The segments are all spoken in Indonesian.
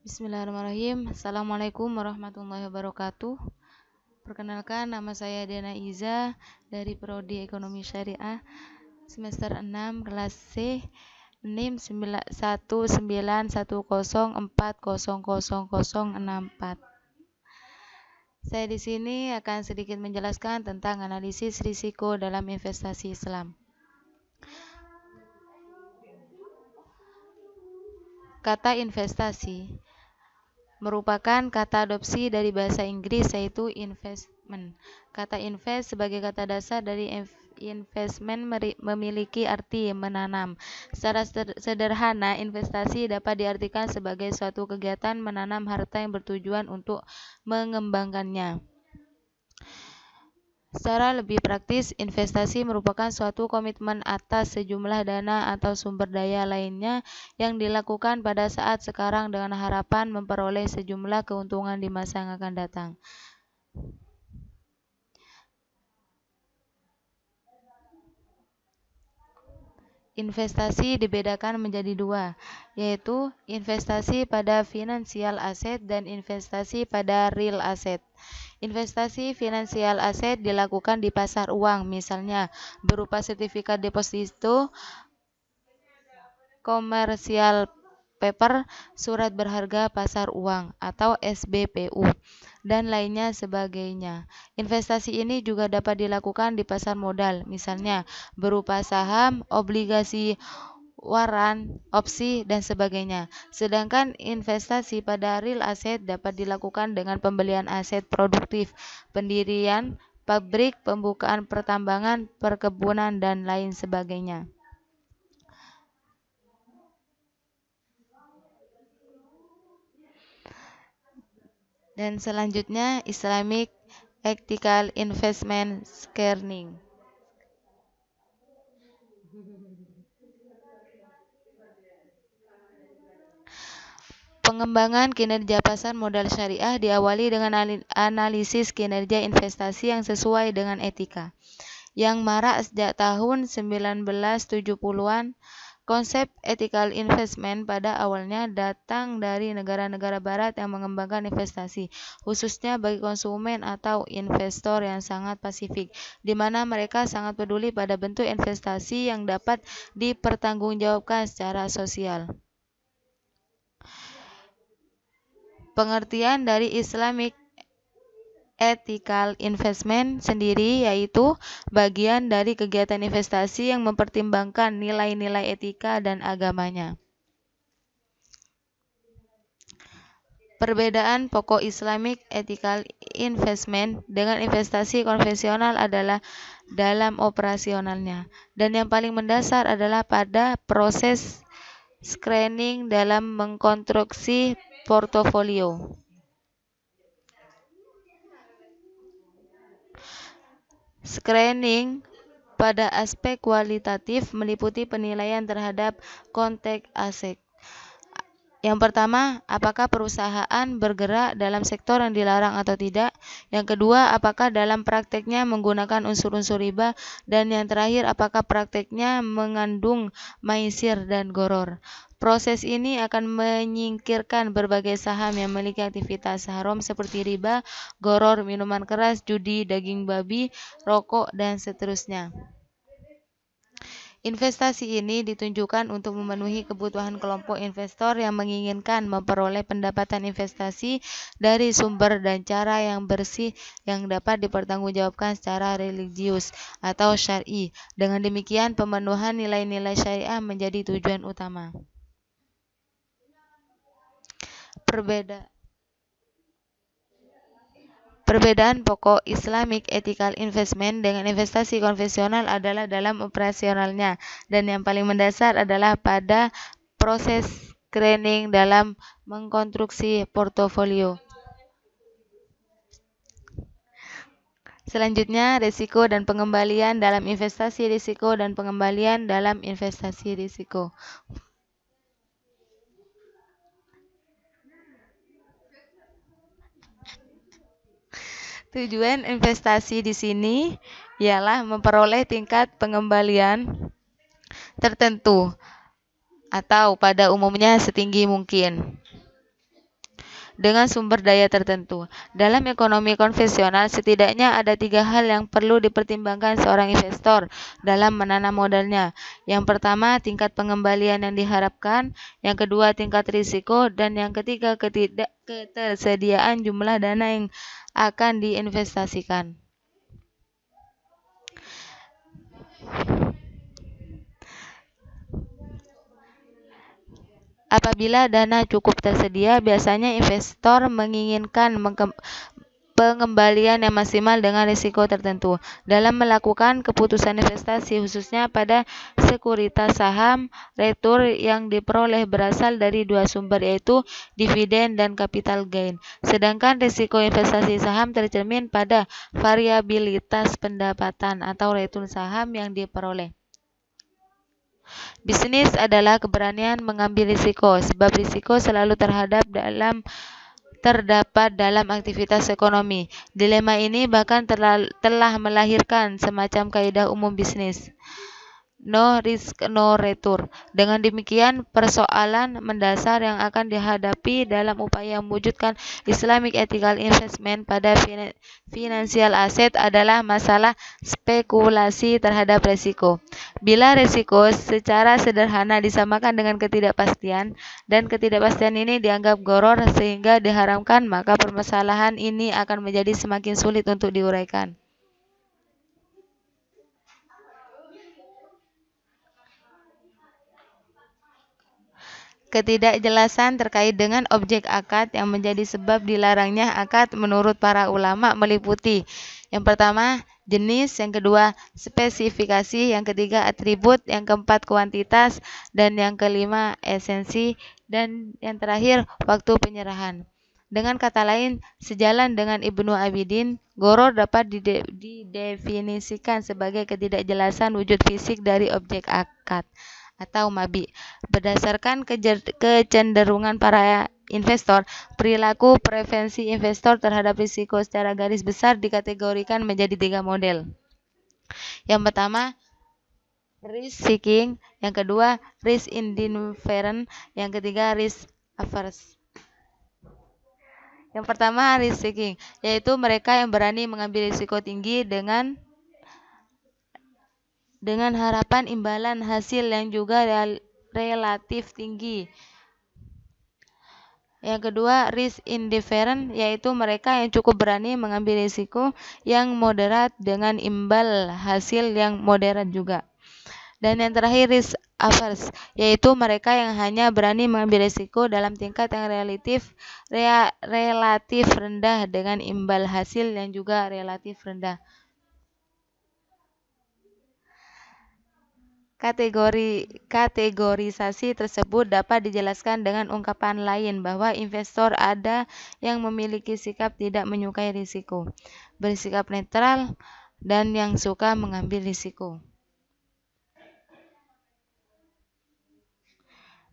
Bismillahirrahmanirrahim. Assalamualaikum warahmatullahi wabarakatuh. Perkenalkan, nama saya Dena Iza dari Prodi Ekonomi Syariah semester 6 kelas C, NIM 191040064. Saya di sini akan sedikit menjelaskan tentang analisis risiko dalam investasi Islam. Kata investasi merupakan kata adopsi dari bahasa Inggris, yaitu investment. Kata invest sebagai kata dasar dari investment memiliki arti menanam. Secara sederhana, investasi dapat diartikan sebagai suatu kegiatan menanam harta yang bertujuan untuk mengembangkannya. Secara lebih praktis, investasi merupakan suatu komitmen atas sejumlah dana atau sumber daya lainnya yang dilakukan pada saat sekarang dengan harapan memperoleh sejumlah keuntungan di masa yang akan datang. Investasi dibedakan menjadi dua, yaitu investasi pada financial asset dan investasi pada real asset. Investasi finansial aset dilakukan di pasar uang, misalnya berupa sertifikat deposito, komersial paper, surat berharga pasar uang, atau SBPU, dan lainnya sebagainya. Investasi ini juga dapat dilakukan di pasar modal, misalnya berupa saham, obligasi, waran, opsi, dan sebagainya. Sedangkan investasi pada real asset dapat dilakukan dengan pembelian aset produktif, pendirian pabrik, pembukaan pertambangan, perkebunan, dan lain sebagainya. Dan selanjutnya Islamic Ethical Investment Screening. Pengembangan kinerja pasar modal syariah diawali dengan analisis kinerja investasi yang sesuai dengan etika, yang marak sejak tahun 1970-an. Konsep ethical investment pada awalnya datang dari negara-negara barat yang mengembangkan investasi, khususnya bagi konsumen atau investor yang sangat pasifik, di mana mereka sangat peduli pada bentuk investasi yang dapat dipertanggungjawabkan secara sosial. Pengertian dari Islamic Ethical investment sendiri yaitu bagian dari kegiatan investasi yang mempertimbangkan nilai-nilai etika dan agamanya. Perbedaan pokok Islamic Ethical Investment dengan investasi konvensional adalah dalam operasionalnya, dan yang paling mendasar adalah pada proses screening dalam mengkonstruksi portofolio. Screening pada aspek kualitatif meliputi penilaian terhadap konteks aset. Yang pertama, apakah perusahaan bergerak dalam sektor yang dilarang atau tidak? Yang kedua, apakah dalam prakteknya menggunakan unsur-unsur riba? Dan yang terakhir, apakah prakteknya mengandung maisir dan goror? Proses ini akan menyingkirkan berbagai saham yang memiliki aktivitas haram seperti riba, goror, minuman keras, judi, daging babi, rokok, dan seterusnya. Investasi ini ditunjukkan untuk memenuhi kebutuhan kelompok investor yang menginginkan memperoleh pendapatan investasi dari sumber dan cara yang bersih yang dapat dipertanggungjawabkan secara religius atau syar'i. Dengan demikian, pemenuhan nilai-nilai syariah menjadi tujuan utama. Perbedaan pokok Islamic Ethical Investment dengan investasi konvensional adalah dalam operasionalnya, dan yang paling mendasar adalah pada proses screening dalam mengkonstruksi portofolio. Selanjutnya, risiko dan pengembalian dalam investasi risiko dan pengembalian dalam investasi risiko. Tujuan investasi di sini ialah memperoleh tingkat pengembalian tertentu atau pada umumnya setinggi mungkin. dengan sumber daya tertentu. Dalam ekonomi konvensional, setidaknya ada 3 hal yang perlu dipertimbangkan seorang investor dalam menanam modalnya. Yang pertama, tingkat pengembalian yang diharapkan. Yang kedua, tingkat risiko. Dan yang ketiga, ketersediaan jumlah dana yang akan diinvestasikan. Apabila dana cukup tersedia, biasanya investor menginginkan pengembalian yang maksimal dengan risiko tertentu. Dalam melakukan keputusan investasi, khususnya pada sekuritas saham, return yang diperoleh berasal dari 2 sumber, yaitu dividen dan capital gain. Sedangkan risiko investasi saham tercermin pada variabilitas pendapatan atau return saham yang diperoleh. Bisnis adalah keberanian mengambil risiko, sebab risiko selalu terdapat dalam aktivitas ekonomi. Dilema ini bahkan telah melahirkan semacam kaidah umum bisnis. No risk, no return. Dengan demikian, persoalan mendasar yang akan dihadapi dalam upaya mewujudkan Islamic Ethical Investment pada financial asset adalah masalah spekulasi terhadap risiko. Bila risiko secara sederhana disamakan dengan ketidakpastian, dan ketidakpastian ini dianggap goror sehingga diharamkan, maka permasalahan ini akan menjadi semakin sulit untuk diuraikan. Ketidakjelasan terkait dengan objek akad yang menjadi sebab dilarangnya akad menurut para ulama meliputi: yang pertama, jenis; yang kedua, spesifikasi; yang ketiga, atribut; yang keempat, kuantitas; dan yang kelima, esensi; dan yang terakhir, waktu penyerahan. Dengan kata lain, sejalan dengan Ibnu Abidin, goror dapat didefinisikan sebagai ketidakjelasan wujud fisik dari objek akad atau mabi. Berdasarkan kecenderungan para investor, perilaku preferensi investor terhadap risiko secara garis besar dikategorikan menjadi 3 model. Yang pertama, risk seeking; yang kedua, risk indifferent; yang ketiga, risk averse. Yang pertama, risk seeking, yaitu mereka yang berani mengambil risiko tinggi dengan harapan imbalan hasil yang juga relatif tinggi. Yang kedua, risk indifferent, yaitu mereka yang cukup berani mengambil risiko yang moderat dengan imbal hasil yang moderat juga. Dan yang terakhir, risk averse, yaitu mereka yang hanya berani mengambil risiko dalam tingkat yang relatif rendah dengan imbal hasil yang juga relatif rendah. Kategorisasi tersebut dapat dijelaskan dengan ungkapan lain bahwa investor ada yang memiliki sikap tidak menyukai risiko, bersikap netral, dan yang suka mengambil risiko.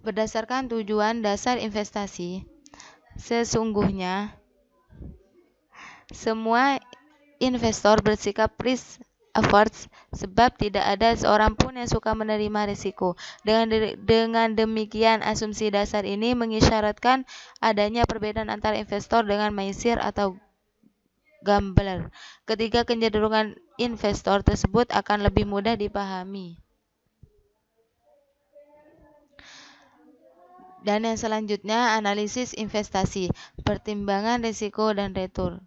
Berdasarkan tujuan dasar investasi, sesungguhnya semua investor bersikap risk averse, sebab tidak ada seorang pun yang suka menerima risiko. Dengan demikian, asumsi dasar ini mengisyaratkan adanya perbedaan antara investor dengan maisir atau gambler. Ketiga kecenderungan investor tersebut akan lebih mudah dipahami. Dan yang selanjutnya, analisis investasi, pertimbangan risiko dan return.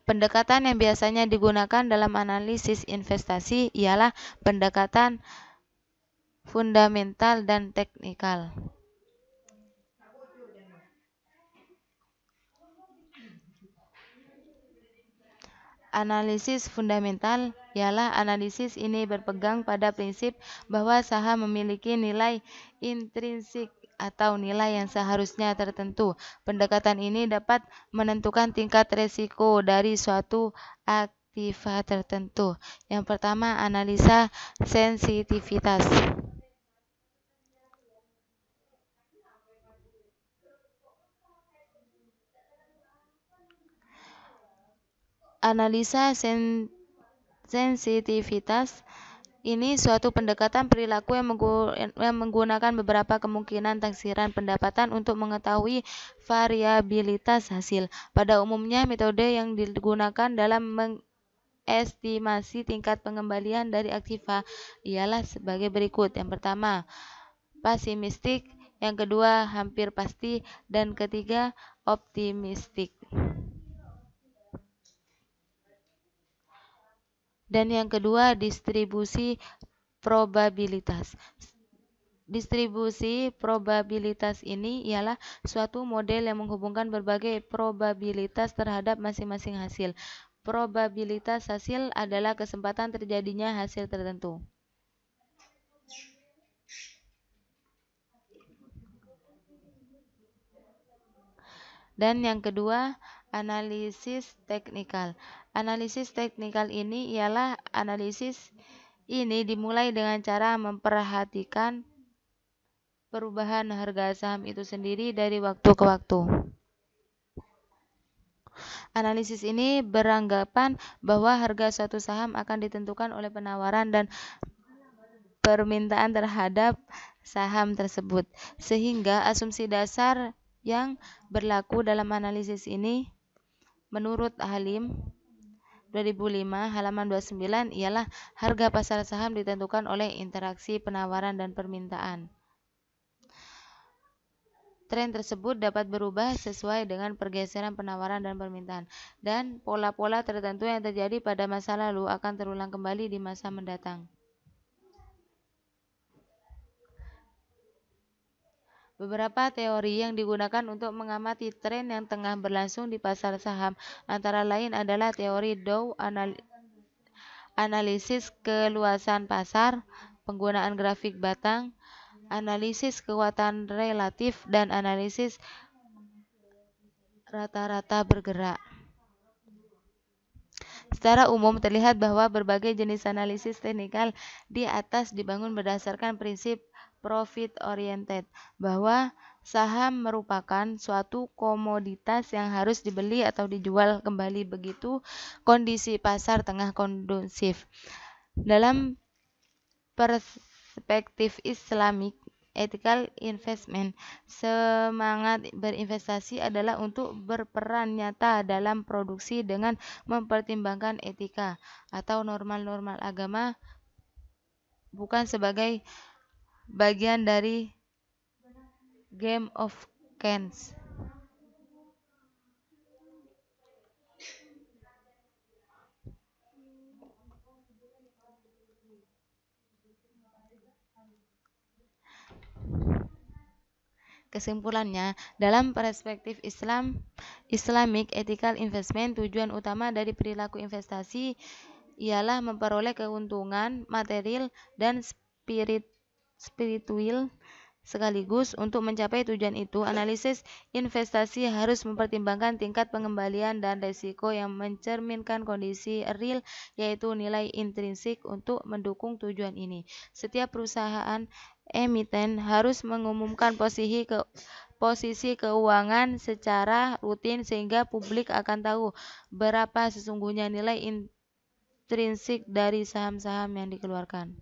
Pendekatan yang biasanya digunakan dalam analisis investasi ialah pendekatan fundamental dan teknikal. Analisis fundamental ialah analisis ini berpegang pada prinsip bahwa saham memiliki nilai intrinsik atau nilai yang seharusnya tertentu. Pendekatan ini dapat menentukan tingkat risiko dari suatu aktiva tertentu. Yang pertama, analisa sensitivitas. Analisa sensitivitas Ini suatu pendekatan perilaku yang menggunakan beberapa kemungkinan taksiran pendapatan untuk mengetahui variabilitas hasil. Pada umumnya, metode yang digunakan dalam mengestimasi tingkat pengembalian dari aktiva ialah sebagai berikut. Yang pertama, pesimistik, yang kedua, hampir pasti, dan ketiga, optimistik. Dan yang kedua, distribusi probabilitas. Distribusi probabilitas ini ialah suatu model yang menghubungkan berbagai probabilitas terhadap masing-masing hasil. Probabilitas hasil adalah kesempatan terjadinya hasil tertentu. Dan yang kedua, analisis teknikal. Analisis teknikal ini ialah analisis ini dimulai dengan cara memperhatikan perubahan harga saham itu sendiri dari waktu ke waktu. Analisis ini beranggapan bahwa harga suatu saham akan ditentukan oleh penawaran dan permintaan terhadap saham tersebut. Sehingga asumsi dasar yang berlaku dalam analisis ini menurut Halim 2005 halaman 29 ialah harga pasar saham ditentukan oleh interaksi penawaran dan permintaan. Tren tersebut dapat berubah sesuai dengan pergeseran penawaran dan permintaan, dan pola-pola tertentu yang terjadi pada masa lalu akan terulang kembali di masa mendatang. Beberapa teori yang digunakan untuk mengamati tren yang tengah berlangsung di pasar saham antara lain adalah teori Dow, analisis keluasan pasar, penggunaan grafik batang, analisis kekuatan relatif, dan analisis rata-rata bergerak. Secara umum terlihat bahwa berbagai jenis analisis teknikal di atas dibangun berdasarkan prinsip profit oriented, bahwa saham merupakan suatu komoditas yang harus dibeli atau dijual kembali begitu kondisi pasar tengah kondusif. Dalam perspektif Islamic ethical investment, semangat berinvestasi adalah untuk berperan nyata dalam produksi dengan mempertimbangkan etika atau normal-normal agama, bukan sebagai bagian dari game of chance. Kesimpulannya, dalam perspektif Islamic ethical investment, tujuan utama dari perilaku investasi ialah memperoleh keuntungan material dan spiritual sekaligus. Untuk mencapai tujuan itu, analisis investasi harus mempertimbangkan tingkat pengembalian dan risiko yang mencerminkan kondisi real, yaitu nilai intrinsik untuk mendukung tujuan ini. Setiap perusahaan emiten harus mengumumkan posisi keuangan secara rutin sehingga publik akan tahu berapa sesungguhnya nilai intrinsik dari saham-saham yang dikeluarkan.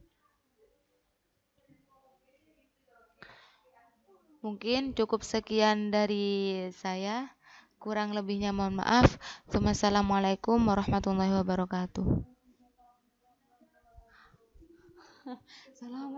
Mungkin cukup sekian dari saya. Kurang lebihnya mohon maaf. Wassalamualaikum warahmatullahi wabarakatuh. Salam.